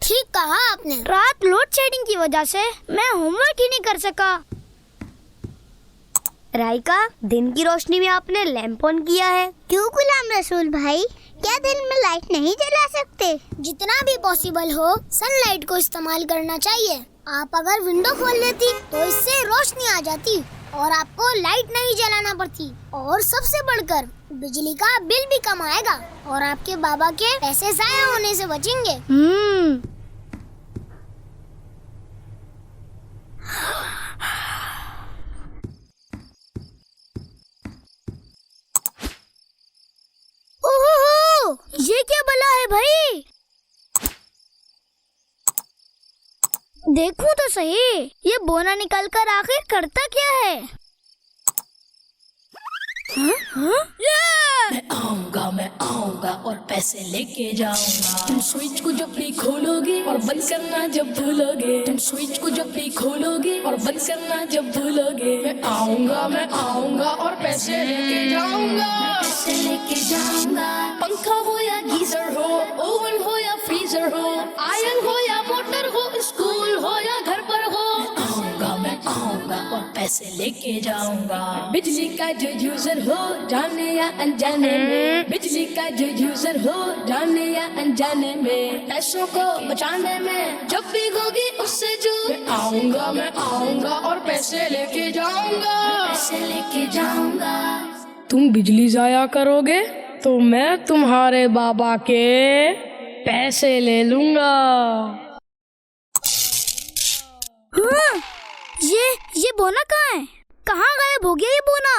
ठीक कहा आपने। रात लोड शेडिंग की वजह से मैं होमवर्क ही नहीं कर सका। राइका, दिन की रोशनी में आपने लैंप ऑन किया है। क्यों गुलाम रसूल भाई, क्या दिन में लाइट नहीं जला सकते? जितना भी पॉसिबल हो सनलाइट को इस्तेमाल करना चाहिए। आप अगर विंडो खोल लेती तो इससे रोशनी आ जाती और आपको लाइट नहीं जलाना पड़ती, और सबसे बढ़कर बिजली का बिल भी कम आएगा और आपके बाबा के पैसे जाया होने से बचेंगे। ओहो, ये क्या बला है भाई? देखूं तो सही, ये बोना निकाल कर आखिर करता क्या है? मैं आऊंगा और पैसे लेके जाऊंगा। तुम स्विच को जब भी खोलोगे और बंद करना जब भूलोगे, तुम स्विच को जब भी खोलोगे और बंद करना जब भूलोगे। मैं आऊंगा और पैसे लेके जाऊंगा। पैसे लेके जाऊंगा। पंखा हो या गीजर हो, ओवन हो या फ्रीजर हो, आयरन हो या मोटर हो, स्कूल हो या घर पर हो, मैं आऊंगा और पैसे लेके जाऊंगा। बिजली का जो यूजर हो जाने या अनजाने में, बिजली का जो यूजर हो जाने या अनजाने में, पैसों को बचाने में जब भी होगी उससे जो। मैं आऊंगा और पैसे लेके जाऊंगा। पैसे लेके जाऊंगा। तुम बिजली जाया करोगे तो मैं तुम्हारे बाबा के पैसे ले लूंगा। ये बोना कहाँ है? कहाँ गायब हो गया ये बोना?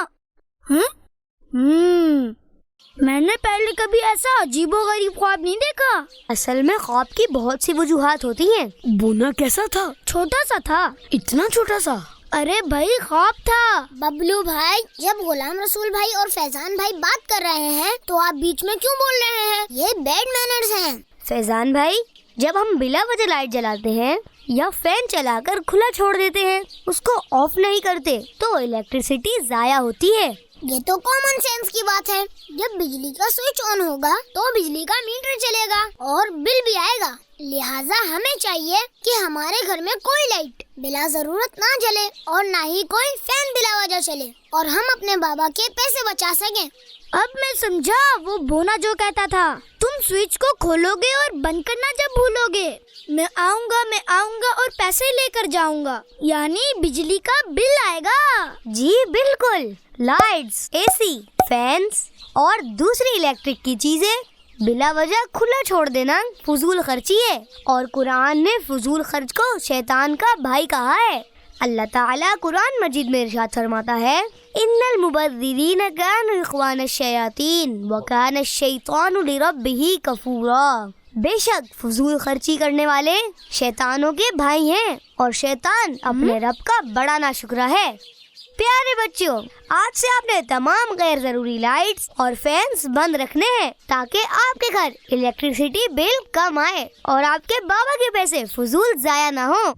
मैंने पहले कभी ऐसा अजीबोगरीब ख्वाब नहीं देखा। असल में ख्वाब की बहुत सी वजूहात होती हैं। बोना कैसा था? छोटा सा था। इतना छोटा सा? अरे भाई ख्वाब था। बबलू भाई, जब गुलाम रसूल भाई और फैजान भाई बात कर रहे हैं तो आप बीच में क्यों बोल रहे हैं? ये बैड मैनर्स हैं। फैजान भाई, जब हम बिला वजह लाइट जलाते हैं या फैन चलाकर खुला छोड़ देते हैं, उसको ऑफ नहीं करते, तो इलेक्ट्रिसिटी जाया होती है। ये तो कॉमन सेंस की बात है। जब बिजली का स्विच ऑन होगा तो बिजली का मीटर चलेगा और बिल भी आएगा। लिहाजा हमें चाहिए कि हमारे घर में कोई लाइट बिला जरूरत ना जले और ना ही कोई फैन बिला वजह चले, और हम अपने बाबा के पैसे बचा सकें। अब मैं समझा वो बोना जो कहता था, तुम स्विच को खोलोगे और बंद करना जब भूलोगे। मैं आऊंगा और पैसे लेकर जाऊंगा, यानी बिजली का बिल आएगा। जी बिल्कुल। लाइट्स, एसी, फैंस और दूसरी इलेक्ट्रिक की चीजें बिला वजह खुला छोड़ देना फजूल खर्ची है, और कुरान ने फजूल खर्च को शैतान का भाई कहा है। अल्लाह ताला कुरान मजीद में इरशाद फरमाता है, इन्नल मुबद्दिरीन कानु इख्वान अश-शयातीन व कान अश-शैतानु लिरब्बिही कफूरा। बेशक फजूल खर्ची करने वाले शैतानों के भाई हैं और शैतान अपने रब का बड़ा नाशुक्रा है। प्यारे बच्चों, आज से आपने तमाम गैर जरूरी लाइट्स और फैंस बंद रखने हैं ताकि आपके घर इलेक्ट्रिसिटी बिल कम आए और आपके बाबा के पैसे फजूल जाया ना हो।